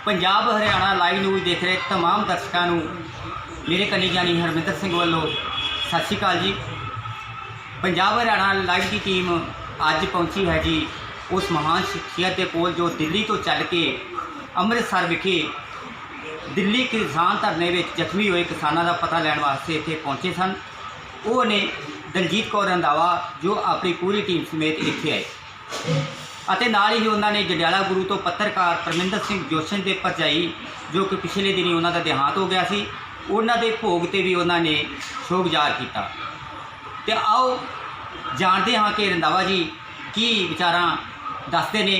Punjab Haryana live news देख रहे तमाम दर्शकों ਨੂੰ मेरे कली जानी हरमिंदर सिंह वालों सत श्री अकाल जी। पंजाब हरियाणा लाइव की टीम अज पहुंची है जी उस महान शख्सियत के कोल जो दिल्ली तो चल के अमृतसर विखे दिल्ली किसान धरने में जख्मी हुए किसानों का पता लैन वास्ते इत्थे पहुंचे सन। वो ने दलजीत कौर रंधावा जो अपनी पूरी टीम समेत इत्थे आए ਅਤੇ ਨਾਲ ही उन्होंने जंडियाला गुरु तो पत्रकार परमिंदर सिंह जोशन के भरजाई जो कि पिछले दिनी उन्होंने देहांत हो गया सी उन्होंने भोग ते भी उन्होंने शोक ਜ਼ਾਹਰ किया। तो आओ जानते हाँ कि रंधावा जी की विचारा दसते ने,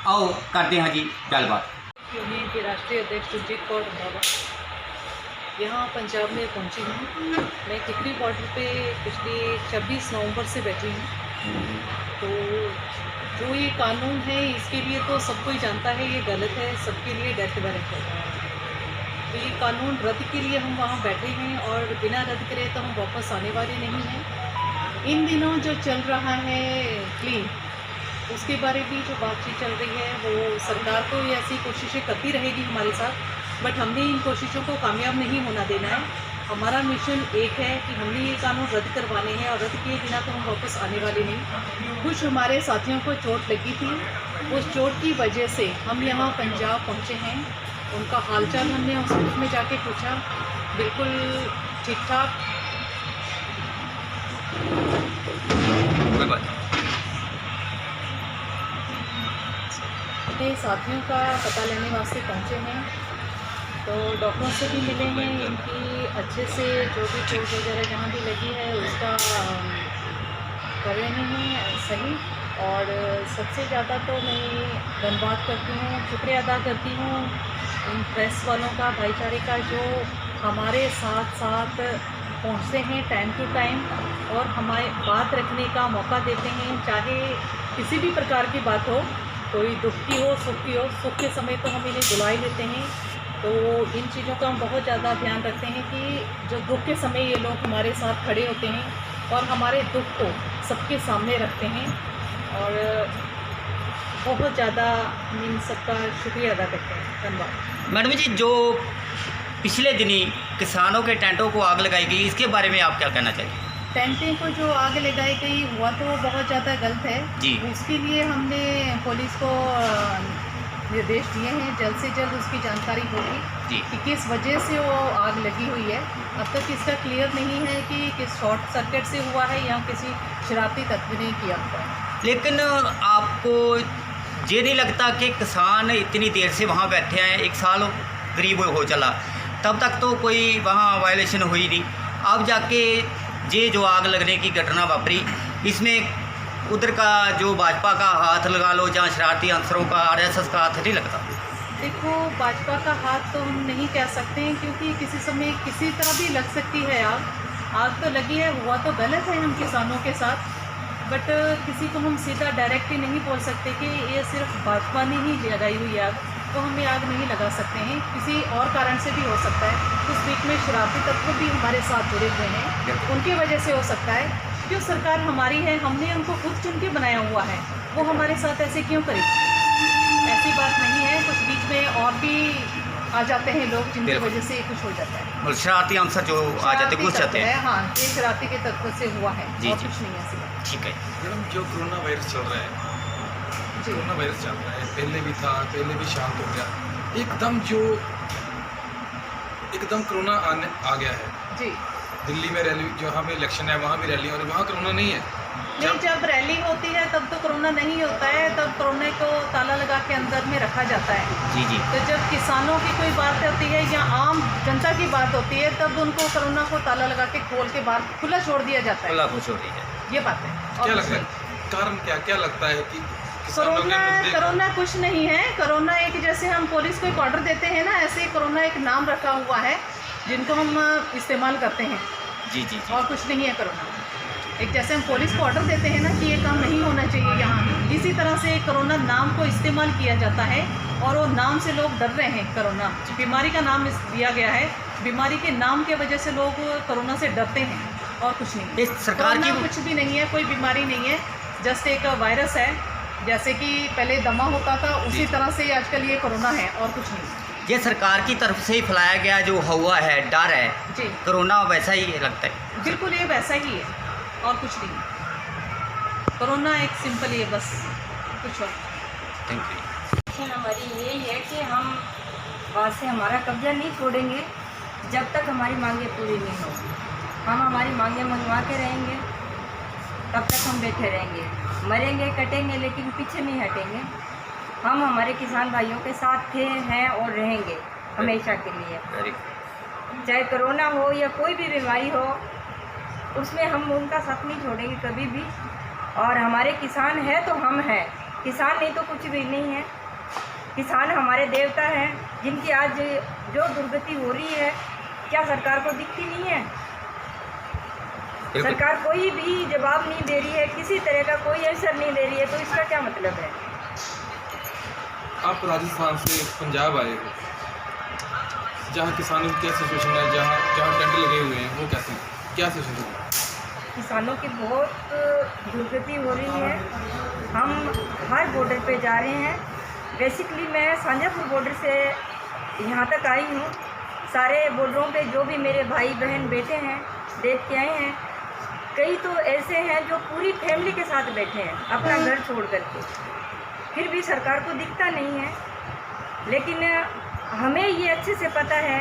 आओ करते हाँ जी गलबात। यूनियन के राष्ट्रीय अध्यक्ष दलजीत कौर रंधावा यहाँ पंजाब में पहुँची हूँ। मैं टिकरी बॉर्डर पे पिछले 26 नवंबर से बैठी हूँ। तो जो ये कानून है इसके लिए तो सब कोई जानता है ये गलत है, सबके लिए डेथ वारंट है। तो ये कानून रद्द के लिए हम वहाँ बैठे हैं और बिना रद्द करे तो हम वापस आने वाले नहीं हैं। इन दिनों जो चल रहा है क्लीन उसके बारे में जो बातचीत चल रही है वो सरकार तो ये ऐसी कोशिशें करती रहेगी हमारे साथ, बट हमने इन कोशिशों को कामयाब नहीं होना देना है। हमारा मिशन एक है कि हमने ये कानून रद्द करवाने हैं और रद्द किए बिना तो हम वापस आने वाले नहीं। कुछ हमारे साथियों को चोट लगी थी, उस चोट की वजह से हम यहाँ पंजाब पहुँचे हैं। उनका हालचाल हमने हॉस्पिटल में जाके पूछा, बिल्कुल ठीक ठाक। अपने साथियों का पता लेने वास्ते पहुँचे हैं तो डॉक्टरों से भी मिले हैं, इनकी अच्छे से जो भी चोट वगैरह जहाँ भी लगी है उसका कर रहे हैं सही। और सबसे ज़्यादा तो मैं धन्यवाद करती हूँ, शुक्रिया अदा करती हूँ इन प्रेस वालों का, भाईचारे का, जो हमारे साथ साथ पहुँचते हैं टाइम टू टाइम और हमारे बात रखने का मौका देते हैं। चाहे किसी भी प्रकार की बात हो, कोई दुख की हो, सुख की हो, सुख के समय तो हम इन्हें बुला ही लेते हैं। तो इन चीज़ों का हम बहुत ज़्यादा ध्यान रखते हैं कि जो दुख के समय ये लोग हमारे साथ खड़े होते हैं और हमारे दुख को सबके सामने रखते हैं और बहुत ज़्यादा इन सबका शुक्रिया अदा करते हैं। धन्यवाद। मैडम जी, जो पिछले दिनी किसानों के टेंटों को आग लगाई गई इसके बारे में आप क्या कहना चाहिए? टेंटें को जो आग लगाई गई हुआ तो वो बहुत ज़्यादा गलत है जी। उसके लिए हमने पुलिस को निर्देश दिए हैं, जल्द से जल्द उसकी जानकारी होगी कि किस वजह से वो आग लगी हुई है। अब तक इसका क्लियर नहीं है कि किस शॉर्ट सर्किट से हुआ है या किसी शरारती तत्व ने किया हुआ है। लेकिन आपको ये नहीं लगता कि किसान इतनी देर से वहाँ बैठे हैं, 1 साल करीब हो चला, तब तक तो कोई वहाँ वायलेशन हुई नहीं, अब जाके ये जो आग लगने की घटना वापरी इसमें उधर का जो भाजपा का हाथ लगा लो या शरारती अंसरों का, RSS का हाथ नहीं लगता? देखो, भाजपा का हाथ तो हम नहीं कह सकते हैं क्योंकि किसी समय किसी तरह भी लग सकती है आग तो लगी है, हुआ तो गलत है हम किसानों के साथ, बट किसी को हम सीधा डायरेक्टली नहीं बोल सकते कि ये सिर्फ भाजपा ने ही लगाई हुई आग, तो हम ये आग नहीं लगा सकते हैं। किसी और कारण से भी हो सकता है, उस बीच में शरारती तत्व भी हमारे साथ जुड़े हुए हैं, उनकी वजह से हो सकता है। क्यों सरकार हमारी है, हमने उनको खुद चुन के बनाया हुआ है, वो हमारे साथ ऐसे क्यों करें? ऐसी बात नहीं है, कुछ बीच में और भी आ जाते हैं लोग जिनकी वजह से कुछ हो जाता है और शरारती अंसर जो आ जाते घुस जाते हैं। हाँ, ये शरारती के तत्व से हुआ है जी, और जी। कुछ नहीं है ऐसी बात। ठीक है मैडम, जो कोरोना वायरस चल रहा है, कोरोना वायरस चल रहा है, पहले भी था, पहले भी शांत हो गया, एकदम कोरोना आ गया है जी। दिल्ली में रैली, जहाँ पे इलेक्शन है वहाँ भी रैली और वहाँ कोरोना नहीं है। नहीं, जब रैली होती है तब तो कोरोना नहीं होता है, तब कोरोना को ताला लगा के अंदर में रखा जाता है। जी जी। तो जब किसानों की कोई बात होती है या आम जनता की बात होती है तब उनको कोरोना को ताला लगा के खोल के बाहर खुला छोड़ दिया जाता है। खुला कुछ हो रही है, ये बात है। क्या लगता है कारण, क्या लगता है कि किसानों के मुद्दे कोरोना कुछ नहीं है। कोरोना एक, जैसे हम पुलिस को एक ऑर्डर देते हैं ना, ऐसे कोरोना एक नाम रखा हुआ है जिनको हम इस्तेमाल करते हैं। जी जी जी। और कुछ नहीं है कोरोना। एक जैसे हम पुलिस को ऑर्डर देते हैं ना कि ये काम नहीं होना चाहिए यहाँ, इसी तरह से कोरोना नाम को इस्तेमाल किया जाता है और वो नाम से लोग डर रहे हैं। कोरोना बीमारी का नाम दिया गया है, बीमारी के नाम के वजह से लोग कोरोना से डरते हैं और कुछ नहीं। सरकार की कुछ भी नहीं है, कोई बीमारी नहीं है, जस्ट एक वायरस है। जैसे कि पहले दमा होता था उसी तरह से आजकल ये कोरोना है और कुछ नहीं। ये सरकार की तरफ से ही फैलाया गया जो हुआ है डर है जी कोरोना वैसा ही लगता है। बिल्कुल ये वैसा ही है और कुछ नहीं। कोरोना एक सिंपल ही है बस, कुछ और। Thank you. हमारी यही है कि हम वहाँ से हमारा कब्जा नहीं छोड़ेंगे जब तक हमारी मांगें पूरी नहीं हो। हम हमारी मांगें मनवा के रहेंगे, तब तक हम बैठे रहेंगे, मरेंगे कटेंगे लेकिन पीछे नहीं हटेंगे। हम हमारे किसान भाइयों के साथ थे, हैं और रहेंगे हमेशा के लिए। Very good. चाहे कोरोना हो या कोई भी बीमारी हो, उसमें हम उनका साथ नहीं छोड़ेंगे कभी भी। और हमारे किसान है तो हम हैं, किसान नहीं तो कुछ भी नहीं है। किसान हमारे देवता हैं, जिनकी आज जो दुर्गति हो रही है क्या सरकार को दिखती नहीं है? बिल्कुल। सरकार कोई भी जवाब नहीं दे रही है, किसी तरह का कोई असर नहीं दे रही है, तो इसका क्या मतलब है? आप राजस्थान से पंजाब आए हो, जहाँ किसानों की क्या सिचुएशन है, जहाँ जहाँ टेंट लगे हुए हैं वो कैसे, क्या सिचुएशन है? किसानों की बहुत दुर्गति हो रही है। हम हर बॉर्डर पे जा रहे हैं। बेसिकली मैं सांजापुर बॉर्डर से यहाँ तक आई हूँ। सारे बॉर्डरों पे जो भी मेरे भाई बहन बेटे हैं देख के आए हैं। कई तो ऐसे हैं जो पूरी फैमिली के साथ बैठे हैं अपना घर छोड़ करके, फिर भी सरकार को दिखता नहीं है। लेकिन हमें ये अच्छे से पता है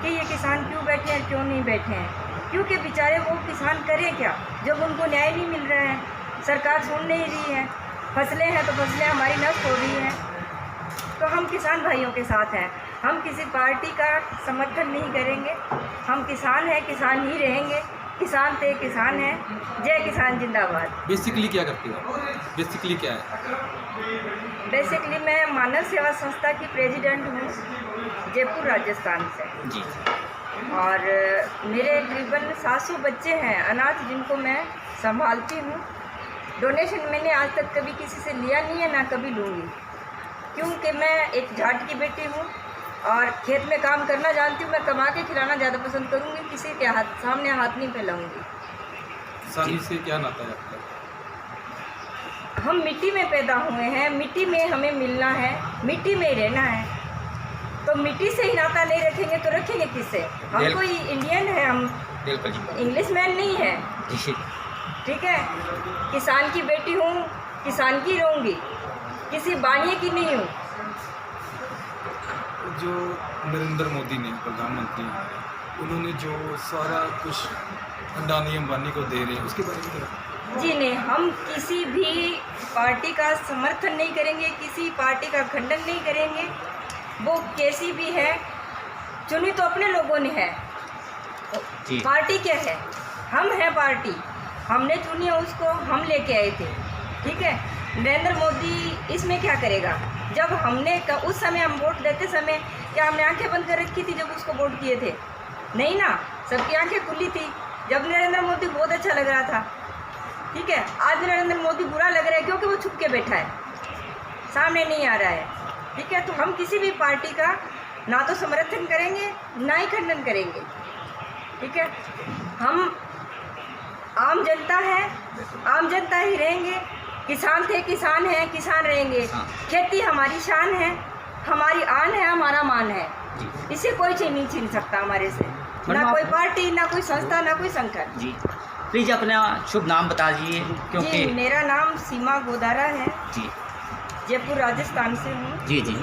कि ये किसान क्यों बैठे हैं, क्यों नहीं बैठे हैं। क्योंकि बेचारे वो किसान करें क्या जब उनको न्याय नहीं मिल रहा है, सरकार सुन नहीं रही है। फसलें हैं तो फसलें हमारी नष्ट हो रही हैं। तो हम किसान भाइयों के साथ हैं। हम किसी पार्टी का समर्थन नहीं करेंगे। हम किसान हैं, किसान ही रहेंगे। किसान थे, किसान हैं। जय किसान जिंदाबाद। बेसिकली क्या करते हो? बेसिकली क्या है? बेसिकली मैं मानव सेवा संस्था की प्रेसिडेंट हूँ, जयपुर राजस्थान से। जी। और मेरे करीबन 700 बच्चे हैं अनाथ, जिनको मैं संभालती हूँ। डोनेशन मैंने आज तक कभी किसी से लिया नहीं है, ना कभी लूँगी, क्योंकि मैं एक जाट की बेटी हूँ और खेत में काम करना जानती हूँ। मैं कमा के खिलाना ज़्यादा पसंद करूँगी, किसी के सामने हाथ नहीं फैलाऊँगी। किसानी से क्या नाता है आपका? हम मिट्टी में पैदा हुए हैं, मिट्टी में हमें मिलना है, मिट्टी में रहना है। तो मिट्टी से ही नाता नहीं रखेंगे तो रखेंगे किससे? हम कोई इंडियन है, हम बिल्कुल जी। इंग्लिश मैन नहीं है। जी। ठीक है, किसान की बेटी हूँ, किसान की रहूँगी, किसी बानिए की नहीं हूँ। जो नरेंद्र मोदी ने प्रधानमंत्री हैं, उन्होंने जो सारा कुछ अडानी अंबानी को दे रहे हैं, उसके बारे में क्या? जी नहीं, हम किसी भी पार्टी का समर्थन नहीं करेंगे, किसी पार्टी का खंडन नहीं करेंगे। वो कैसी भी है, चुनी तो अपने लोगों ने है। जी। पार्टी क्या है? हम हैं पार्टी, हमने चुनी है उसको, हम लेके आए थे। ठीक है, नरेंद्र मोदी इसमें क्या करेगा? जब हमने उस समय हम वोट देते समय क्या हमने आंखें बंद कर रखी थी जब उसको वोट किए थे? नहीं ना, सबकी आंखें खुली थी जब नरेंद्र मोदी बहुत अच्छा लग रहा था। ठीक है, आज नरेंद्र मोदी बुरा लग रहा है क्योंकि वो छुप के बैठा है, सामने नहीं आ रहा है। ठीक है, तो हम किसी भी पार्टी का ना तो समर्थन करेंगे ना ही खंडन करेंगे। ठीक है, हम आम जनता है, आम जनता ही रहेंगे। किसान थे, किसान हैं, किसान रहेंगे। खेती हमारी शान है, हमारी आन है, हमारा मान है। इसे कोई चीज नहीं छीन सकता हमारे से, ना कोई पार्टी, ना कोई संस्था, ना कोई संगठन। जी प्लीज अपना शुभ नाम बता दीजिए, क्योंकि जी मेरा नाम सीमा गोदारा है। जी जयपुर राजस्थान से हूँ। जी जी।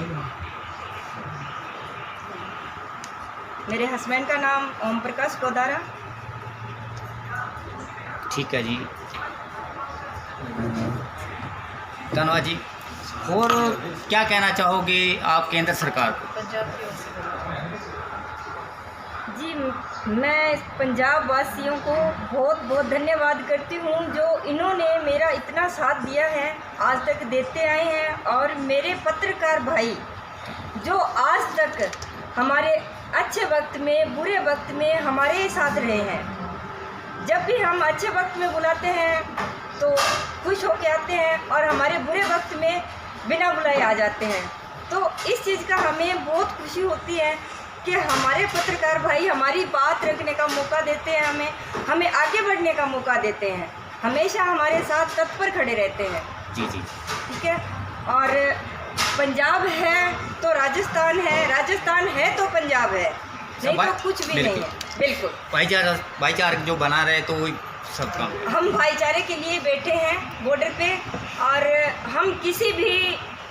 मेरे हस्बैंड का नाम ओम प्रकाश गोदारा। ठीक है जी, धन्यवाद जी। और क्या कहना चाहोगे आप केंद्र सरकार को? पंजाब की ओर से बोल रही हूँ। जी मैं पंजाब वासियों को बहुत बहुत धन्यवाद करती हूँ, जो इन्होंने मेरा इतना साथ दिया है, आज तक देते आए हैं। और मेरे पत्रकार भाई जो आज तक हमारे अच्छे वक्त में, बुरे वक्त में हमारे साथ रहे हैं। जब भी हम अच्छे वक्त में बुलाते हैं तो खुश होके आते हैं, और हमारे बुरे वक्त में बिना बुलाए आ जाते हैं। तो इस चीज़ का हमें बहुत खुशी होती है कि हमारे पत्रकार भाई हमारी बात रखने का मौका देते हैं, हमें आगे बढ़ने का मौका देते हैं, हमेशा हमारे साथ तत्पर खड़े रहते हैं। जी जी। ठीक है, और पंजाब है तो राजस्थान है, राजस्थान है तो पंजाब है, नहीं तो कुछ भी नहीं है। बिल्कुल भाईचारा जो बना रहे तो वही सब काम। हम भाईचारे के लिए बैठे हैं बॉर्डर पे, और हम किसी भी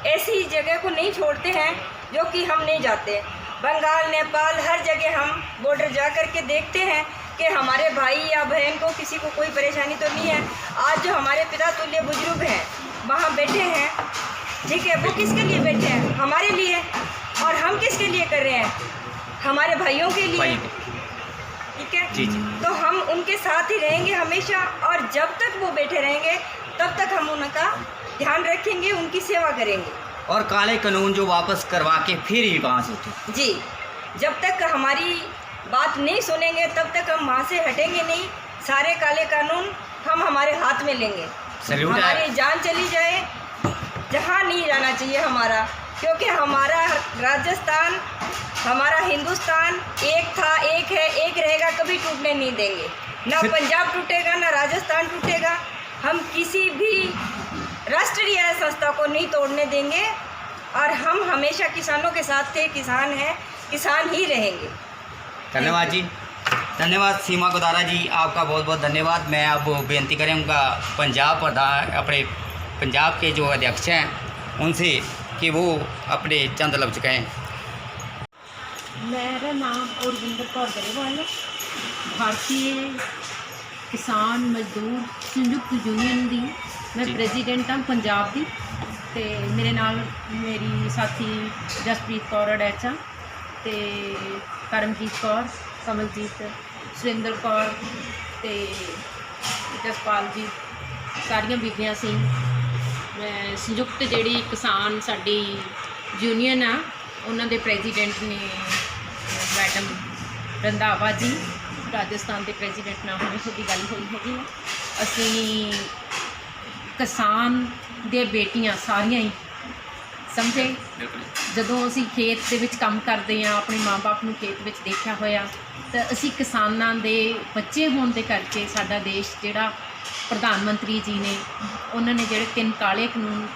ऐसी जगह को नहीं छोड़ते हैं जो कि हम नहीं जाते। बंगाल, नेपाल, हर जगह हम बॉर्डर जा कर के देखते हैं कि हमारे भाई या बहन को किसी को कोई परेशानी तो नहीं है। आज जो हमारे पिता तुल्य बुजुर्ग हैं वहाँ बैठे हैं, ठीक है, वो किसके लिए बैठे हैं? हमारे लिए। और हम किसके लिए कर रहे हैं? हमारे भाइयों के लिए, ठीक है। जी जी। तो हम उनके साथ ही रहेंगे हमेशा, और जब तक वो बैठे रहेंगे तब तक हम उनका ध्यान रखेंगे, उनकी सेवा करेंगे। और काले कानून जो वापस करवा के फिर ही वहाँ से उठे। जी, जब तक हमारी बात नहीं सुनेंगे तब तक हम वहाँ से हटेंगे नहीं। सारे काले कानून हम हमारे हाथ में लेंगे। सैल्यूट है। हमारी जान चली जाए जहाँ नहीं जाना चाहिए हमारा, क्योंकि हमारा राजस्थान, हमारा हिंदुस्तान एक था, एक है, एक रहेगा, कभी टूटने नहीं देंगे। ना पंजाब टूटेगा, ना राजस्थान टूटेगा। हम किसी भी राष्ट्रीय संस्था को नहीं तोड़ने देंगे, और हम हमेशा किसानों के साथ थे, किसान हैं, किसान ही रहेंगे। धन्यवाद जी, धन्यवाद सीमा गोदारा जी, आपका बहुत बहुत धन्यवाद। मैं अब बेनती करूँगा पंजाब प्रधान, अपने पंजाब के जो अध्यक्ष हैं उनसे कि वो अपने चंद लफ्ज कहें। मेरा नाम गुरविंदर कौर गरेवाल है। भारतीय किसान मजदूर संयुक्त यूनियन दी मैं जी। प्रेजिडेंट हाँ पंजाब दी, ते मेरे नाल मेरी साथी जसप्रीत कौर अडैचा ते करमजीत कौर, कमलजीत, सुरेंद्र कौर ते जसपाल जी, सारियां बीबियां सी। मैं संयुक्त जिहड़ी किसान साडी यूनियन आ उन्हां दे प्रेजिडेंट ने मैडम रंधावा जी, राजस्थान के प्रेजिडेंट नाल हुणे थोड़ी गल होई हैगी। असीं किसान दे बेटियां सारियां ही समझे, ਜਦੋਂ ਅਸੀਂ ਖੇਤ ਦੇ ਵਿੱਚ ਕੰਮ ਕਰਦੇ ਹਾਂ, ਆਪਣੇ ਮਾਂ-ਬਾਪ ਨੂੰ ਖੇਤ ਵਿੱਚ ਦੇਖਿਆ ਹੋਇਆ, ਤਾਂ ਅਸੀਂ ਕਿਸਾਨਾਂ ਦੇ ਬੱਚੇ ਹੋਣ ਦੇ ਕਰਕੇ ਸਾਡਾ ਦੇਸ਼ ਜਿਹੜਾ ਪ੍ਰਧਾਨ ਮੰਤਰੀ ਜੀ ਨੇ ਉਹਨਾਂ ਨੇ ਜਿਹੜੇ 3 ਕਾਲੇ ਕਾਨੂੰਨ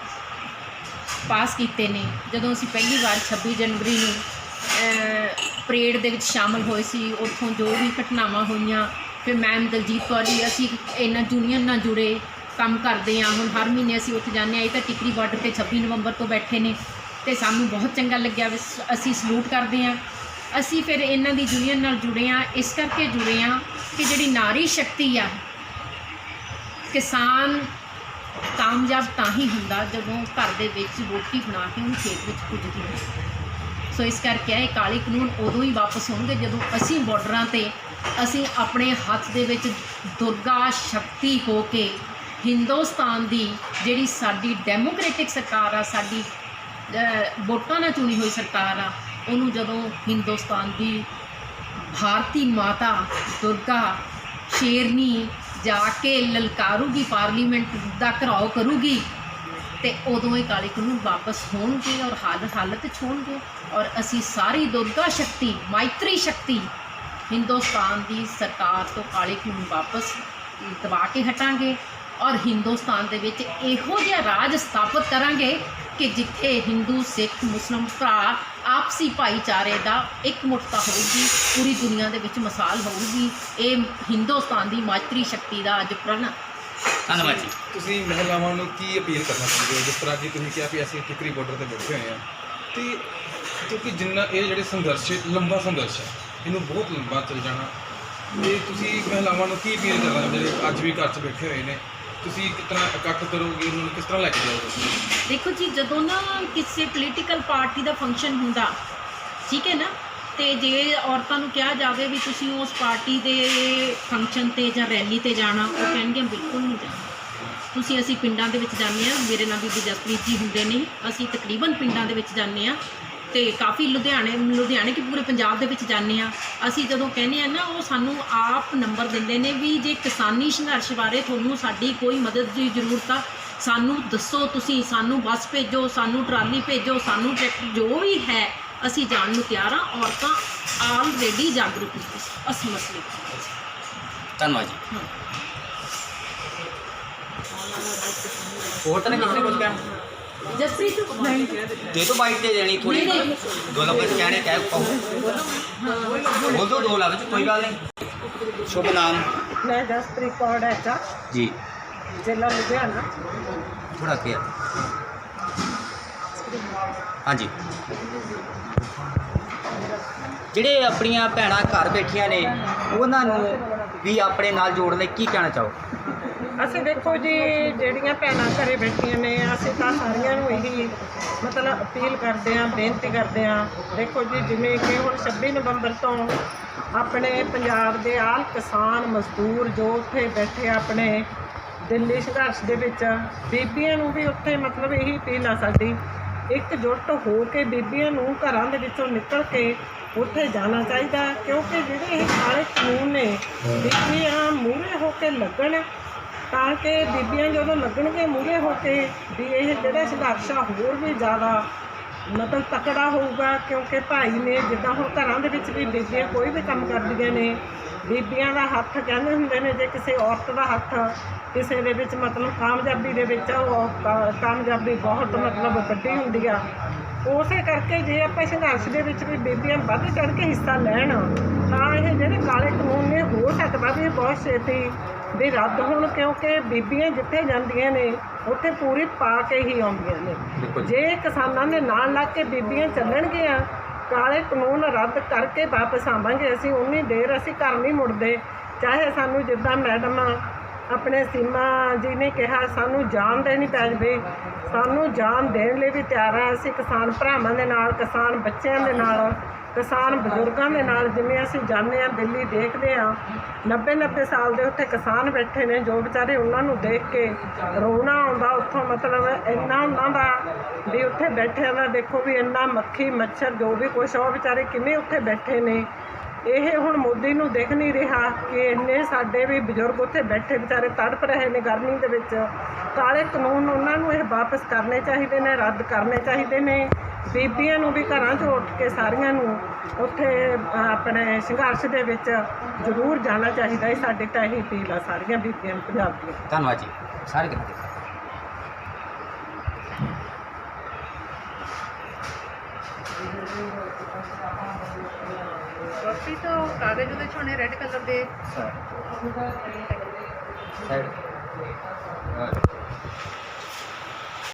ਪਾਸ ਕੀਤੇ ਨੇ, ਜਦੋਂ ਅਸੀਂ ਪਹਿਲੀ ਵਾਰ 26 ਜਨਵਰੀ ਨੂੰ ਪਰੇਡ ਦੇ ਵਿੱਚ ਸ਼ਾਮਲ ਹੋਏ ਸੀ, ਉੱਥੋਂ ਜੋ ਵੀ ਘਟਨਾਵਾਂ ਹੋਈਆਂ, ਫਿਰ ਮੈਮ ਦਲਜੀਤ ਕੌਰ ਜੀ, ਅਸੀਂ ਇਹਨਾਂ ਯੂਨੀਅਨ ਨਾਲ ਜੁੜੇ ਕੰਮ ਕਰਦੇ ਹਾਂ। ਹੁਣ ਹਰ ਮਹੀਨੇ ਅਸੀਂ ਉੱਥੇ ਜਾਂਦੇ ਹਾਂ। ਇਹ ਤਾਂ ਟਿਕਰੀ ਬਾਰਡਰ 'ਤੇ 26 ਨਵੰਬਰ ਤੋਂ ਬੈਠੇ ਨੇ, ਅਤੇ ਸਾਨੂੰ ਬਹੁਤ ਚੰਗਾ ਲੱਗਿਆ, ਅਸੀਂ ਸਲੂਟ ਕਰਦੇ ਹਾਂ। ਅਸੀਂ ਫਿਰ ਇਹਨਾਂ ਦੀ ਯੂਨੀਅਨ ਨਾਲ ਜੁੜੇ ਹਾਂ, ਇਸ ਕਰਕੇ ਜੁੜੇ ਹਾਂ ਕਿ ਜਿਹੜੀ ਨਾਰੀ ਸ਼ਕਤੀ ਆ, ਕਿਸਾਨ ਕਾਮਯਾਬ ਤਾਂ ਹੀ ਹੁੰਦਾ ਜਦੋਂ ਘਰ ਦੇ ਵਿੱਚ ਰੋਟੀ ਬਣਾ ਕੇ ਉਹਨੂੰ ਖੇਤ ਵਿੱਚ ਪੁੱਜਦੀ ਹੈ। ਸੋ ਇਸ ਕਰਕੇ ਇਹ ਕਾਲੇ ਕਾਨੂੰਨ ਉਦੋਂ ਹੀ ਵਾਪਸ ਹੋਣਗੇ ਜਦੋਂ ਅਸੀਂ ਬਾਰਡਰਾਂ 'ਤੇ ਅਸੀਂ ਆਪਣੇ ਹੱਥ ਦੇ ਵਿੱਚ ਦੁਰਗਾ ਸ਼ਕਤੀ ਹੋ ਕੇ ਹਿੰਦੁਸਤਾਨ ਦੀ ਜਿਹੜੀ ਸਾਡੀ ਡੈਮੋਕ੍ਰੈਟਿਕ ਸਰਕਾਰ ਆ, ਸਾਡੀ ਵੋਟਾਂ ਨਾਲ ਚੁਣੀ ਹੋਈ ਸਰਕਾਰ ਆ, ਉਹਨੂੰ ਜਦੋਂ ਹਿੰਦੁਸਤਾਨ ਦੀ ਭਾਰਤੀ ਮਾਤਾ ਦੁਰਗਾ ਸ਼ੇਰਨੀ ਜਾ ਕੇ ਲਲਕਾਰੂਗੀ, ਪਾਰਲੀਮੈਂਟ ਦਾ ਘਿਰਾਓ ਕਰੂਗੀ, ਅਤੇ ਉਦੋਂ ਇਹ ਕਾਲੇ ਕਾਨੂੰਨ ਵਾਪਸ ਹੋਣਗੇ ਔਰ ਹਾਲਤ 'ਚ ਹੋਣਗੇ। ਔਰ ਅਸੀਂ ਸਾਰੀ ਦੁਰਗਾ ਸ਼ਕਤੀ, ਮਾਇਤਰੀ ਸ਼ਕਤੀ ਹਿੰਦੁਸਤਾਨ ਦੀ ਸਰਕਾਰ ਤੋਂ ਕਾਲੇ ਕਾਨੂੰਨ ਵਾਪਸ ਦਬਾ ਕੇ ਹਟਾਂਗੇ, ਔਰ ਹਿੰਦੁਸਤਾਨ ਦੇ ਵਿੱਚ ਇਹੋ ਜਿਹਾ ਰਾਜ ਸਥਾਪਿਤ ਕਰਾਂਗੇ ਕਿ ਜਿੱਥੇ ਹਿੰਦੂ, ਸਿੱਖ, ਮੁਸਲਿਮ ਭਰਾ ਆਪਸੀ ਭਾਈਚਾਰੇ ਦਾ ਇਕਮੁੱਠਤਾ ਹੋਊਗੀ, ਪੂਰੀ ਦੁਨੀਆ ਦੇ ਵਿੱਚ ਮਿਸਾਲ ਹੋਊਗੀ। ਇਹ ਹਿੰਦੁਸਤਾਨ ਦੀ ਮਾਤਰੀ ਸ਼ਕਤੀ ਦਾ ਅੱਜ ਪ੍ਰਣ। ਧੰਨਵਾਦ ਜੀ। ਤੁਸੀਂ ਮਹਿਲਾਵਾਂ ਨੂੰ ਕੀ ਅਪੀਲ ਕਰਨਾ ਚਾਹੁੰਦੇ ਹੋ? ਜਿਸ ਤਰ੍ਹਾਂ ਕਿ ਤੁਸੀਂ ਕਿਹਾ ਵੀ ਅਸੀਂ ਟਿਕਰੀ ਬਾਰਡਰ ਤੇ ਬੈਠੇ ਹੋਏ ਹਾਂ, ਤੇ ਕਿਉਂਕਿ ਜਿੰਨਾ ਇਹ ਜਿਹੜੇ ਸੰਘਰਸ਼, ਲੰਬਾ ਸੰਘਰਸ਼ ਹੈ, ਇਹਨੂੰ ਬਹੁਤ ਲੰਬਾ ਚੱਲ ਜਾਣਾ, ਤੇ ਤੁਸੀਂ ਮਹਿਲਾਵਾਂ ਨੂੰ ਕੀ ਅਪੀਲ ਕਰਨਾ ਜਿਹੜੇ ਅੱਜ ਵੀ ਘਰ 'ਚ ਬੈਠੇ ਹੋਏ ਨੇ? ਤੁਸੀਂ ਕਿਸ ਤਰ੍ਹਾਂ ਇਕੱਠ ਕਰੋਗੇ, ਉਹਨਾਂ ਨੂੰ ਕਿਸ ਤਰ੍ਹਾਂ ਲੈ ਕੇ ਜਾਓਗੇ? ਦੇਖੋ ਜੀ, ਜਦੋਂ ਨਾ ਕਿਸੇ ਪੋਲੀਟੀਕਲ ਪਾਰਟੀ ਦਾ ਫੰਕਸ਼ਨ ਹੁੰਦਾ, ਠੀਕ ਹੈ ਨਾ, ਅਤੇ ਜੇ ਔਰਤਾਂ ਨੂੰ ਕਿਹਾ ਜਾਵੇ ਵੀ ਤੁਸੀਂ ਉਸ ਪਾਰਟੀ ਦੇ ਫੰਕਸ਼ਨ 'ਤੇ ਜਾਂ ਰੈਲੀ 'ਤੇ ਜਾਣਾ, ਉਹ ਕਹਿਣਗੀਆਂ ਬਿਲਕੁਲ ਨਹੀਂ ਜਾਣਾ। ਅਸੀਂ ਪਿੰਡਾਂ ਦੇ ਵਿੱਚ ਜਾਂਦੇ ਹਾਂ, ਮੇਰੇ ਨਾਲ ਬੀਬੀ ਜਸਪ੍ਰੀਤ ਜੀ ਹੁੰਦੇ ਨੇ, ਅਸੀਂ ਤਕਰੀਬਨ ਪਿੰਡਾਂ ਦੇ ਵਿੱਚ ਜਾਂਦੇ ਹਾਂ, ਅਤੇ ਕਾਫੀ ਲੁਧਿਆਣੇ ਕਿ ਪੂਰੇ ਪੰਜਾਬ ਦੇ ਵਿੱਚ ਜਾਂਦੇ ਹਾਂ। ਅਸੀਂ ਜਦੋਂ ਕਹਿੰਦੇ ਹਾਂ ਨਾ, ਉਹ ਸਾਨੂੰ ਆਪ ਨੰਬਰ ਦਿੰਦੇ ਨੇ ਵੀ ਜੇ ਕਿਸਾਨੀ ਸੰਘਰਸ਼ ਬਾਰੇ ਤੁਹਾਨੂੰ ਸਾਡੀ ਕੋਈ ਮਦਦ ਦੀ ਜ਼ਰੂਰਤ ਆ, ਸਾਨੂੰ ਦੱਸੋ, ਤੁਸੀਂ ਸਾਨੂੰ ਬੱਸ ਭੇਜੋ, ਸਾਨੂੰ ਟਰਾਲੀ ਭੇਜੋ, ਸਾਨੂੰ ਟਰੈਕਟਰ, ਜੋ ਵੀ ਹੈ ਅਸੀਂ ਜਾਣ ਨੂੰ ਤਿਆਰ ਹਾਂ। ਔਰਤਾਂ ਆਲਰੇਡੀ ਜਾਗਰੂਕ ਨੇ ਇਸ ਮਸਲੇ 'ਤੇ। ਧੰਨਵਾਦ ਜੀ। ਹੋਰ ਤਾਂ ਨਹੀਂ ਕਿਸੇ ਨੇ ਕੁਝ ਕਹਿਣਾ? जसप्रीत नहीं दे दो बाइट दे देनी थोड़ी नहीं। 2 लफ्ज़ कहने कह पाओ बोल दो 2 लफ्ज़ कोई गल नहीं। शुभ नाम? मैं जसप्रीत कौर एचा, जी जिला लुधियाना। थोड़ा क्लियर। हाँ जी, ਜਿਹੜੇ ਆਪਣੀਆਂ ਭੈਣਾਂ ਘਰ ਬੈਠੀਆਂ ਨੇ ਉਹਨਾਂ ਨੂੰ ਵੀ ਆਪਣੇ ਨਾਲ ਜੋੜਨ ਲਈ ਕੀ ਕਹਿਣਾ ਚਾਹੋ? ਅਸੀਂ ਦੇਖੋ ਜੀ ਜਿਹੜੀਆਂ ਭੈਣਾਂ ਘਰੇ ਬੈਠੀਆਂ ਨੇ ਅਸੀਂ ਤਾਂ ਸਾਰੀਆਂ ਨੂੰ ਇਹੀ ਮਤਲਬ ਅਪੀਲ ਕਰਦੇ ਹਾਂ, ਬੇਨਤੀ ਕਰਦੇ ਹਾਂ। ਦੇਖੋ ਜੀ ਜਿਵੇਂ ਕਿ ਹੁਣ 26 ਨਵੰਬਰ ਤੋਂ ਆਪਣੇ ਪੰਜਾਬ ਦੇ ਆਲ ਕਿਸਾਨ ਮਜ਼ਦੂਰ ਜੋ ਉੱਥੇ ਬੈਠੇ ਆਪਣੇ ਦਿੱਲੀ ਸੰਘਰਸ਼ ਦੇ ਵਿੱਚ, ਬੀਬੀਆਂ ਨੂੰ ਵੀ ਉੱਥੇ ਮਤਲਬ ਇਹੀ ਅਪੀਲ ਆ ਸਾਡੀ, ਇਕਜੁੱਟ ਹੋ ਕੇ ਬੀਬੀਆਂ ਨੂੰ ਘਰਾਂ ਦੇ ਵਿੱਚੋਂ ਨਿਕਲ ਕੇ ਉੱਥੇ ਜਾਣਾ ਚਾਹੀਦਾ। ਕਿਉਂਕਿ ਜਿਹੜੇ ਇਹ ਕਾਲੇ ਕਾਨੂੰਨ ਨੇ ਬੀਬੀਆਂ ਮੂਹਰੇ ਹੋ ਕੇ ਲੱਗਣ, ਤਾਂ ਕਿ ਬੀਬੀਆਂ ਜਦੋਂ ਲੱਗਣਗੇ ਮੂਹਰੇ ਹੋ ਕੇ ਵੀ ਇਹ ਜਿਹੜਾ ਸੰਘਰਸ਼ ਆ ਹੋਰ ਵੀ ਜ਼ਿਆਦਾ ਮਤਲਬ ਤਕੜਾ ਹੋਊਗਾ। ਕਿਉਂਕਿ ਭਾਈ ਨੇ ਜਿੱਦਾਂ ਹੁਣ ਘਰਾਂ ਦੇ ਵਿੱਚ ਵੀ ਬੀਬੀਆਂ ਕੋਈ ਵੀ ਕੰਮ ਕਰਦੀਆਂ ਨੇ, ਬੀਬੀਆਂ ਦਾ ਹੱਥ ਕਹਿੰਦੇ ਹੁੰਦੇ ਨੇ ਜੇ ਕਿਸੇ ਔਰਤ ਦਾ ਹੱਥ ਕਿਸੇ ਦੇ ਵਿੱਚ ਮਤਲਬ ਕਾਮਯਾਬੀ ਦੇ ਵਿੱਚ ਉਹ ਕਾਮਯਾਬੀ ਬਹੁਤ ਮਤਲਬ ਵੱਡੀ ਹੁੰਦੀ ਆ। ਉਸੇ ਕਰਕੇ ਜੇ ਆਪਾਂ ਸੰਘਰਸ਼ ਦੇ ਵਿੱਚ ਵੀ ਬੀਬੀਆਂ ਵੱਧ ਚੜ੍ਹ ਕੇ ਹਿੱਸਾ ਲੈਣ ਤਾਂ ਇਹ ਜਿਹੜੇ ਕਾਲੇ ਕਾਨੂੰਨ ਨੇ ਹੋ ਸਕਦਾ ਵੀ ਇਹ ਬਹੁਤ ਛੇਤੀ ਵੀ ਰੱਦ ਹੋਣ। ਕਿਉਂਕਿ ਬੀਬੀਆਂ ਜਿੱਥੇ ਜਾਂਦੀਆਂ ਨੇ ਉੱਥੇ ਪੂਰੀ ਪਾ ਕੇ ਹੀ ਆਉਂਦੀਆਂ ਨੇ। ਜੇ ਕਿਸਾਨਾਂ ਦੇ ਨਾਲ ਲੱਗ ਕੇ ਬੀਬੀਆਂ ਚੱਲਣਗੀਆਂ, ਕਾਲੇ ਕਾਨੂੰਨ ਰੱਦ ਕਰਕੇ ਵਾਪਸ ਆਵਾਂਗੇ ਅਸੀਂ, ਉਨੀ ਦੇਰ ਅਸੀਂ ਘਰ ਨਹੀਂ ਮੁੜਦੇ। ਚਾਹੇ ਸਾਨੂੰ ਜਿੱਦਾਂ ਮੈਡਮ ਆਪਣੇ ਸੀਮਾ ਜੀ ਨੇ ਕਿਹਾ ਸਾਨੂੰ ਜਾਨ ਦੇਣੀ ਪੈ ਜਾਵੇ, ਸਾਨੂੰ ਜਾਨ ਦੇਣ ਲਈ ਵੀ ਤਿਆਰ ਹਾਂ ਅਸੀਂ। ਕਿਸਾਨ ਭਰਾਵਾਂ ਦੇ ਨਾਲ, ਕਿਸਾਨ ਬੱਚਿਆਂ ਦੇ ਨਾਲ, ਕਿਸਾਨ ਬਜ਼ੁਰਗਾਂ ਦੇ ਨਾਲ। ਜਿਵੇਂ ਅਸੀਂ ਜਾਂਦੇ ਹਾਂ ਦਿੱਲੀ ਦੇਖਦੇ ਹਾਂ 90 ਸਾਲ ਦੇ ਉੱਥੇ ਕਿਸਾਨ ਬੈਠੇ ਨੇ ਜੋ ਵਿਚਾਰੇ, ਉਹਨਾਂ ਨੂੰ ਦੇਖ ਕੇ ਰੋਣਾ ਆਉਂਦਾ ਉੱਥੋਂ। ਮਤਲਬ ਇੰਨਾ ਉਹਨਾਂ ਦਾ ਵੀ ਉੱਥੇ ਬੈਠਿਆਂ ਦਾ ਦੇਖੋ ਵੀ ਇੰਨਾ ਮੱਖੀ ਮੱਛਰ ਜੋ ਵੀ ਕੁਛ ਉਹ ਵਿਚਾਰੇ ਕਿਵੇਂ ਉੱਥੇ ਬੈਠੇ ਨੇ। ਇਹ ਹੁਣ ਮੋਦੀ ਨੂੰ ਦਿਖ ਨਹੀਂ ਰਿਹਾ ਕਿ ਇੰਨੇ ਸਾਡੇ ਵੀ ਬਜ਼ੁਰਗ ਉੱਥੇ ਬੈਠੇ ਵਿਚਾਰੇ ਤੜਪ ਰਹੇ ਨੇ ਗਰਮੀ ਦੇ ਵਿੱਚ। ਕਾਲੇ ਕਾਨੂੰਨ ਉਹਨਾਂ ਨੂੰ ਇਹ ਵਾਪਸ ਕਰਨੇ ਚਾਹੀਦੇ ਨੇ, ਰੱਦ ਕਰਨੇ ਚਾਹੀਦੇ ਨੇ। ਬੀਬੀਆਂ ਨੂੰ ਵੀ ਘਰਾਂ 'ਚੋਂ ਉੱਠ ਕੇ ਸਾਰੀਆਂ ਨੂੰ ਉੱਥੇ ਆਪਣੇ ਸੰਘਰਸ਼ ਦੇ ਵਿੱਚ ਜ਼ਰੂਰ ਜਾਣਾ ਚਾਹੀਦਾ ਹੈ। ਸਾਡੀ ਤਾਂ ਇਹੀ ਅਪੀਲ ਆ ਸਾਰੀਆਂ ਬੀਬੀਆਂ ਨੂੰ ਪੰਜਾਬ ਦੀਆਂ। ਧੰਨਵਾਦ ਜੀ ਸਾਰੇ ਕਿਤੇ। बाकी तो कागज ਉਹਦੇ ਛੋਣੇ ਰੈੱਡ ਕਲਰ ਦੇ ਸਾਈਡ